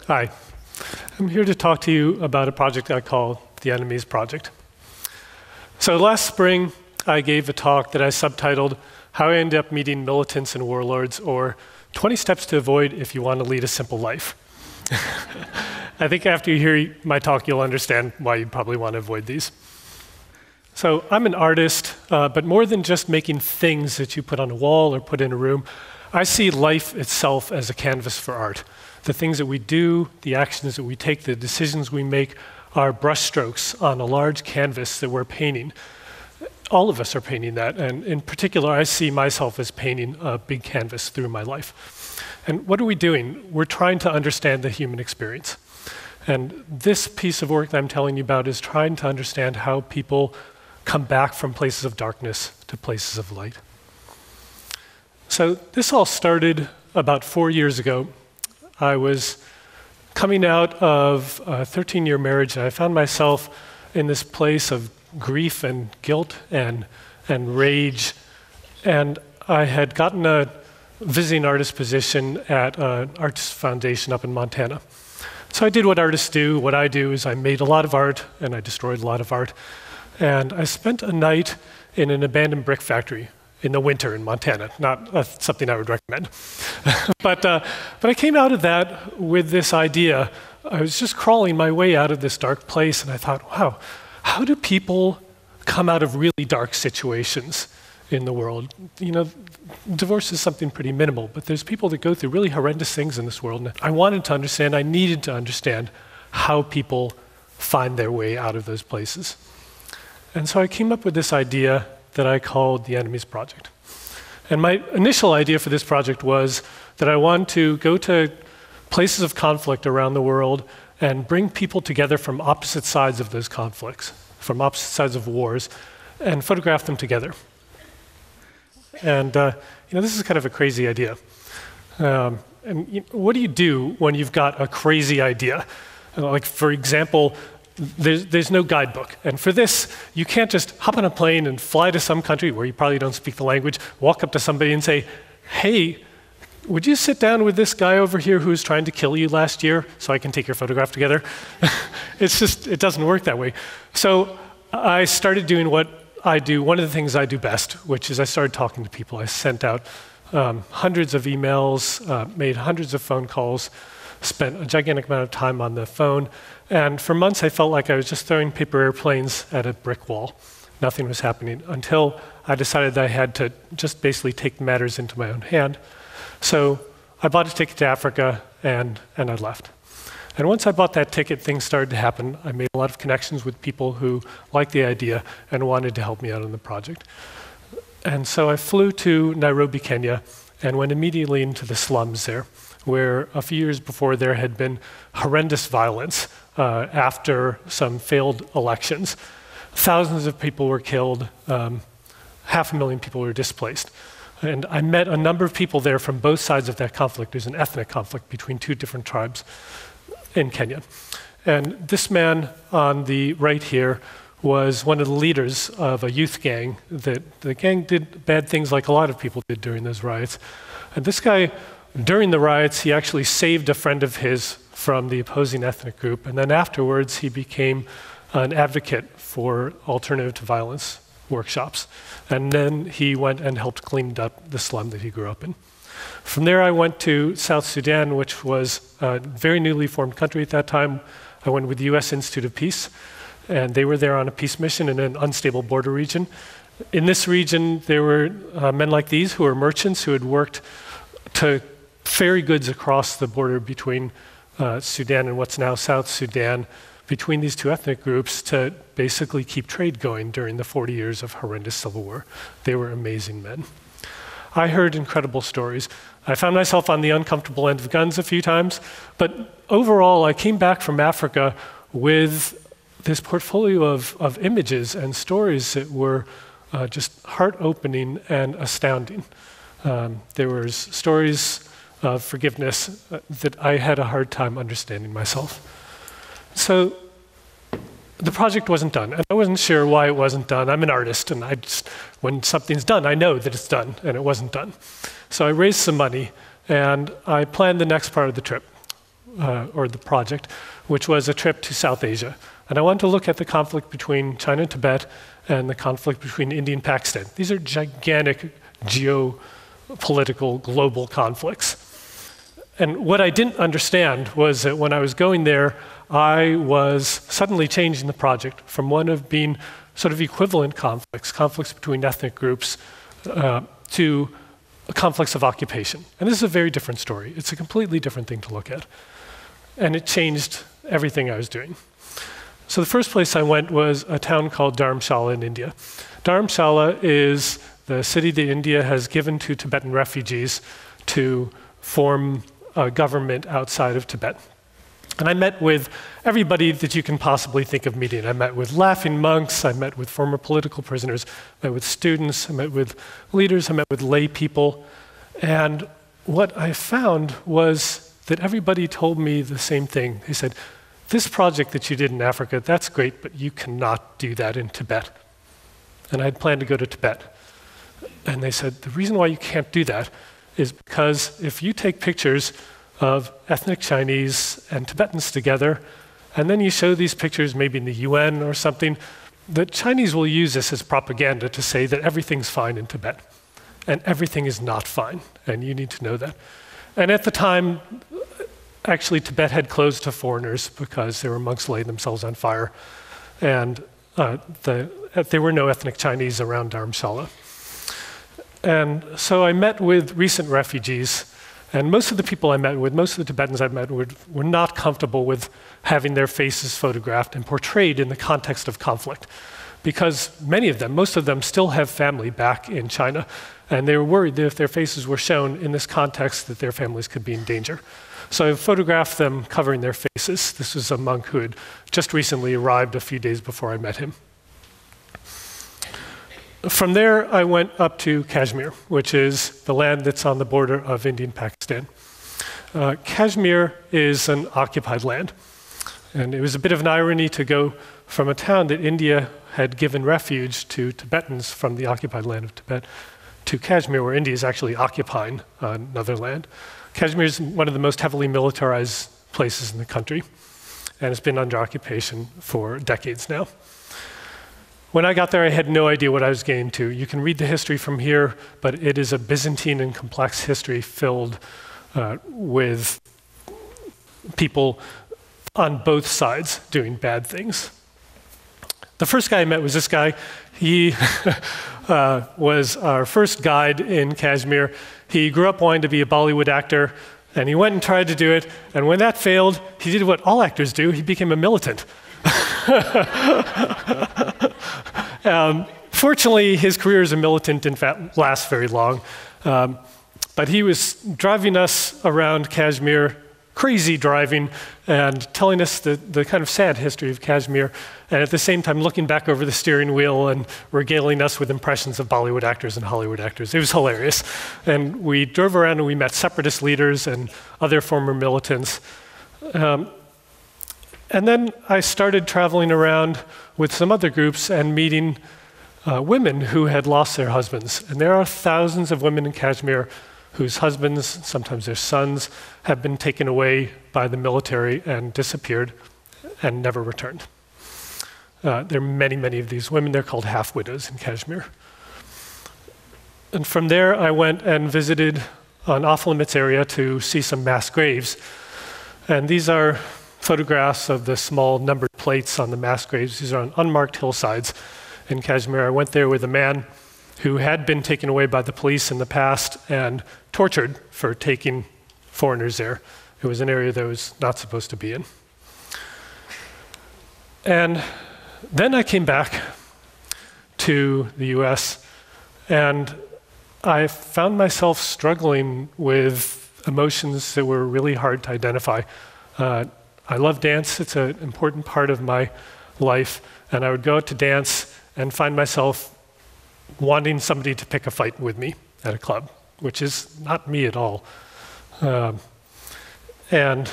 Hi. I'm here to talk to you about a project I call the Enemies Project. So last spring, I gave a talk that I subtitled How I Ended Up Meeting Militants and Warlords, or 20 Steps to Avoid If You Want to Lead a Simple Life. I think after you hear my talk, you'll understand why you probably want to avoid these. So I'm an artist, but more than just making things that you put on a wall or put in a room, I see life itself as a canvas for art. The things that we do, the actions that we take, the decisions we make are brushstrokes on a large canvas that we're painting. All of us are painting that, and in particular, I see myself as painting a big canvas through my life. And what are we doing? We're trying to understand the human experience. And this piece of work that I'm telling you about is trying to understand how people come back from places of darkness to places of light. So this all started about 4 years ago. I was coming out of a 13-year marriage, and I found myself in this place of grief and guilt and rage. And I had gotten a visiting artist position at an artist foundation up in Montana. So I did what artists do. What I do is I made a lot of art, and I destroyed a lot of art. And I spent a night in an abandoned brick factory in the winter in Montana. Not something I would recommend. But I came out of that with this idea. I was just crawling my way out of this dark place, and I thought, wow, how do people come out of really dark situations in the world? You know, divorce is something pretty minimal, but there's people that go through really horrendous things in this world. And I wanted to understand, I needed to understand how people find their way out of those places. And so I came up with this idea that I called the Enemies Project. And my initial idea for this project was that I wanted to go to places of conflict around the world and bring people together from opposite sides of those conflicts, from opposite sides of wars, and photograph them together. And this is kind of a crazy idea. What do you do when you've got a crazy idea? Like, for example, there's no guidebook. And for this, you can't just hop on a plane and fly to some country where you probably don't speak the language, walk up to somebody and say, hey, would you sit down with this guy over here who was trying to kill you last year so I can take your photograph together? It doesn't work that way. So I started doing what I do, one of the things I do best, which is I started talking to people. I sent out hundreds of emails, made hundreds of phone calls, spent a gigantic amount of time on the phone, and for months I felt like I was just throwing paper airplanes at a brick wall. Nothing was happening until I decided that I had to just basically take matters into my own hand. So I bought a ticket to Africa and I left. And once I bought that ticket, things started to happen. I made a lot of connections with people who liked the idea and wanted to help me out on the project. And so I flew to Nairobi, Kenya, and went immediately into the slums there, where a few years before there had been horrendous violence after some failed elections. Thousands of people were killed, 500,000 people were displaced. And I met a number of people there from both sides of that conflict. There's an ethnic conflict between two different tribes in Kenya. And this man on the right here was one of the leaders of a youth gang. The gang did bad things like a lot of people did during those riots. And this guy, during the riots, he actually saved a friend of his from the opposing ethnic group. And then afterwards, he became an advocate for alternative to violence workshops. And then he went and helped clean up the slum that he grew up in. From there, I went to South Sudan, which was a very newly formed country at that time. I went with the US Institute of Peace, and they were there on a peace mission in an unstable border region. In this region, there were men like these who were merchants who had worked to ferry goods across the border between Sudan and what's now South Sudan, between these two ethnic groups, to basically keep trade going during the 40 years of horrendous civil war. They were amazing men. I heard incredible stories. I found myself on the uncomfortable end of guns a few times, but overall, I came back from Africa with this portfolio of images and stories that were just heart-opening and astounding. There were stories of forgiveness that I had a hard time understanding myself. So the project wasn't done, and I wasn't sure why it wasn't done. I'm an artist, and when something's done, I know that it's done, and it wasn't done. So I raised some money, and I planned the next part of the trip. or the project, which was a trip to South Asia. And I wanted to look at the conflict between China and Tibet and the conflict between India and Pakistan. These are gigantic geopolitical global conflicts. And what I didn't understand was that when I was going there, I was suddenly changing the project from one of being sort of equivalent conflicts between ethnic groups, to conflicts of occupation. And this is a very different story. It's a completely different thing to look at. And it changed everything I was doing. So the first place I went was a town called Dharamshala in India. Dharamshala is the city that India has given to Tibetan refugees to form a government outside of Tibet. And I met with everybody that you can possibly think of meeting. I met with laughing monks, I met with former political prisoners, I met with students, I met with leaders, I met with lay people. And what I found was that everybody told me the same thing. They said, this project that you did in Africa, that's great, but you cannot do that in Tibet. And I had planned to go to Tibet. And they said, the reason why you can't do that is because if you take pictures of ethnic Chinese and Tibetans together, and then you show these pictures maybe in the UN or something, the Chinese will use this as propaganda to say that everything's fine in Tibet, and everything is not fine, and you need to know that. And at the time, actually Tibet had closed to foreigners because there were monks laying themselves on fire, and there were no ethnic Chinese around Dharamshala. And so I met with recent refugees, and most of the people I met with, most of the Tibetans I met with, were not comfortable with having their faces photographed and portrayed in the context of conflict. Because many of them, most of them, still have family back in China, and they were worried that if their faces were shown in this context, that their families could be in danger. So I photographed them covering their faces. This was a monk who had just recently arrived a few days before I met him. From there, I went up to Kashmir, which is the land that's on the border of India and Pakistan. Kashmir is an occupied land. And it was a bit of an irony to go from a town that India had given refuge to Tibetans from the occupied land of Tibet to Kashmir, where India is actually occupying another land. Kashmir is one of the most heavily militarized places in the country, and it's been under occupation for decades now. When I got there, I had no idea what I was getting to. You can read the history from here, but it is a Byzantine and complex history filled with people on both sides doing bad things. The first guy I met was this guy. He was our first guide in Kashmir. He grew up wanting to be a Bollywood actor, and he went and tried to do it, and when that failed, he did what all actors do. He became a militant. Fortunately, his career as a militant didn't last very long, but he was driving us around Kashmir, crazy driving, and telling us the kind of sad history of Kashmir, and at the same time looking back over the steering wheel and regaling us with impressions of Bollywood actors and Hollywood actors. It was hilarious. And we drove around and we met separatist leaders and other former militants. And then I started traveling around with some other groups and meeting women who had lost their husbands. And there are thousands of women in Kashmir whose husbands, sometimes their sons, have been taken away by the military and disappeared and never returned. There are many, many of these women. They're called half-widows in Kashmir. And from there, I went and visited an off-limits area to see some mass graves. And these are photographs of the small numbered plates on the mass graves. These are on unmarked hillsides in Kashmir. I went there with a man who had been taken away by the police in the past and tortured for taking foreigners there. It was an area that was not supposed to be in. And then I came back to the US, and I found myself struggling with emotions that were really hard to identify. I love dance. It's an important part of my life. And I would go out to dance and find myself wanting somebody to pick a fight with me at a club, which is not me at all. And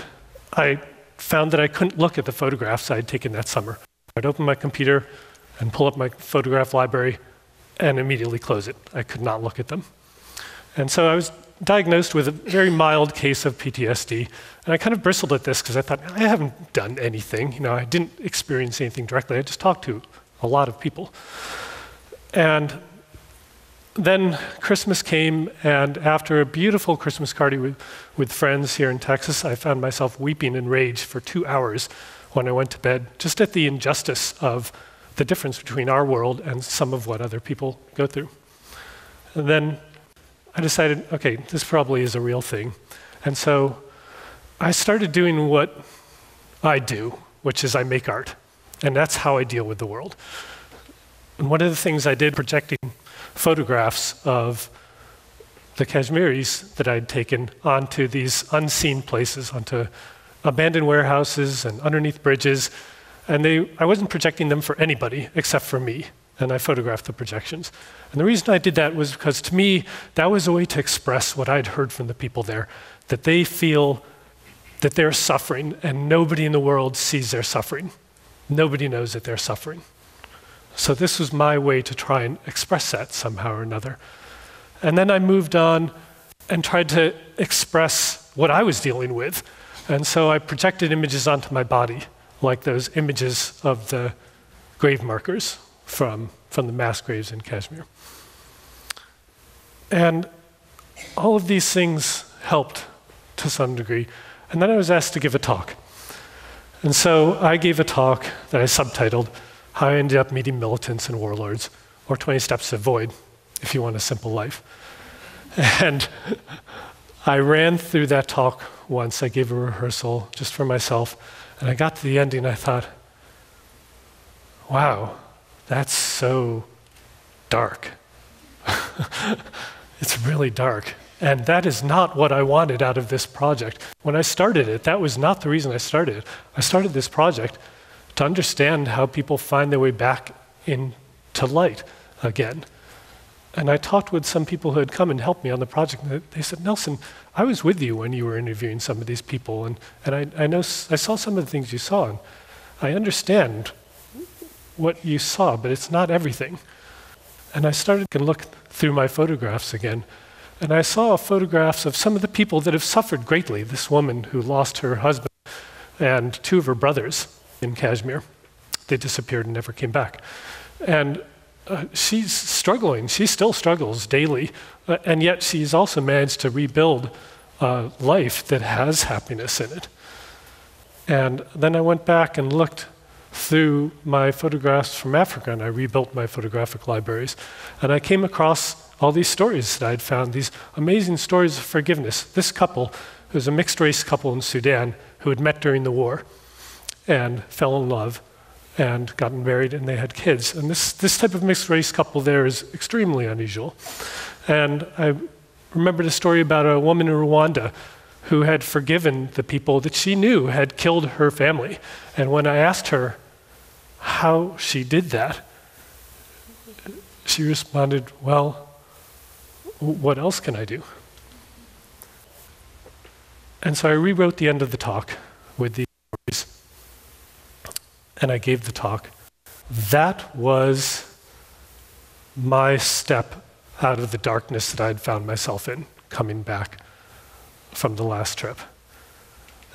I found that I couldn't look at the photographs I had taken that summer. I'd open my computer and pull up my photograph library and immediately close it. I could not look at them. And so I was diagnosed with a very mild case of PTSD. And I kind of bristled at this because I thought, I haven't done anything. You know, I didn't experience anything directly. I just talked to a lot of people. And then Christmas came, and after a beautiful Christmas party with friends here in Texas, I found myself weeping in rage for 2 hours when I went to bed, just at the injustice of the difference between our world and some of what other people go through. And then I decided, okay, this probably is a real thing. And so I started doing what I do, which is I make art. And that's how I deal with the world. And one of the things I did, projecting photographs of the Kashmiris that I'd taken onto these unseen places, onto abandoned warehouses and underneath bridges. And I wasn't projecting them for anybody except for me. And I photographed the projections. And the reason I did that was because, to me, that was a way to express what I'd heard from the people there, that they feel that they're suffering, and nobody in the world sees their suffering. Nobody knows that they're suffering. So this was my way to try and express that somehow or another. And then I moved on and tried to express what I was dealing with. And so I projected images onto my body, like those images of the grave markers from the mass graves in Kashmir. And all of these things helped to some degree. And then I was asked to give a talk. And so I gave a talk that I subtitled, How I Ended Up Meeting Militants and Warlords, or 20 Steps to Avoid, if you want a simple life. And I ran through that talk once. I gave a rehearsal just for myself. And I got to the ending, and I thought, wow, that's so dark. It's really dark. And that is not what I wanted out of this project. When I started it, that was not the reason I started it. I started this project to understand how people find their way back into light again. And I talked with some people who had come and helped me on the project, and they said, Nelson, I was with you when you were interviewing some of these people, and I saw some of the things you saw, and I understand what you saw, but it's not everything. And I started to look through my photographs again, and I saw photographs of some of the people that have suffered greatly. This woman who lost her husband and 2 of her brothers in Kashmir. They disappeared and never came back. And she's struggling. She still struggles daily, and yet she's also managed to rebuild a life that has happiness in it. And then I went back and looked through my photographs from Africa, and I rebuilt my photographic libraries. And I came across all these stories that I'd found, these amazing stories of forgiveness. This couple, who was a mixed-race couple in Sudan, who had met during the war and fell in love and gotten married, and they had kids. And this type of mixed-race couple there is extremely unusual. And I remembered a story about a woman in Rwanda who had forgiven the people that she knew had killed her family. And when I asked her how she did that, she responded, well, what else can I do? And so I rewrote the end of the talk with these stories, and I gave the talk. That was my step out of the darkness that I'd found myself in, coming back from the last trip.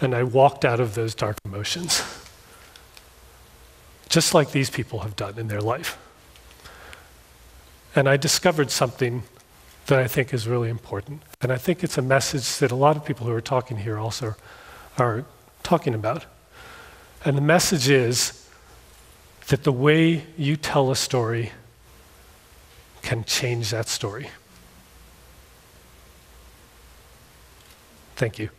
And I walked out of those dark emotions, just like these people have done in their life. And I discovered something that I think is really important. And I think it's a message that a lot of people who are talking here also are talking about. And the message is that the way you tell a story can change that story. Thank you.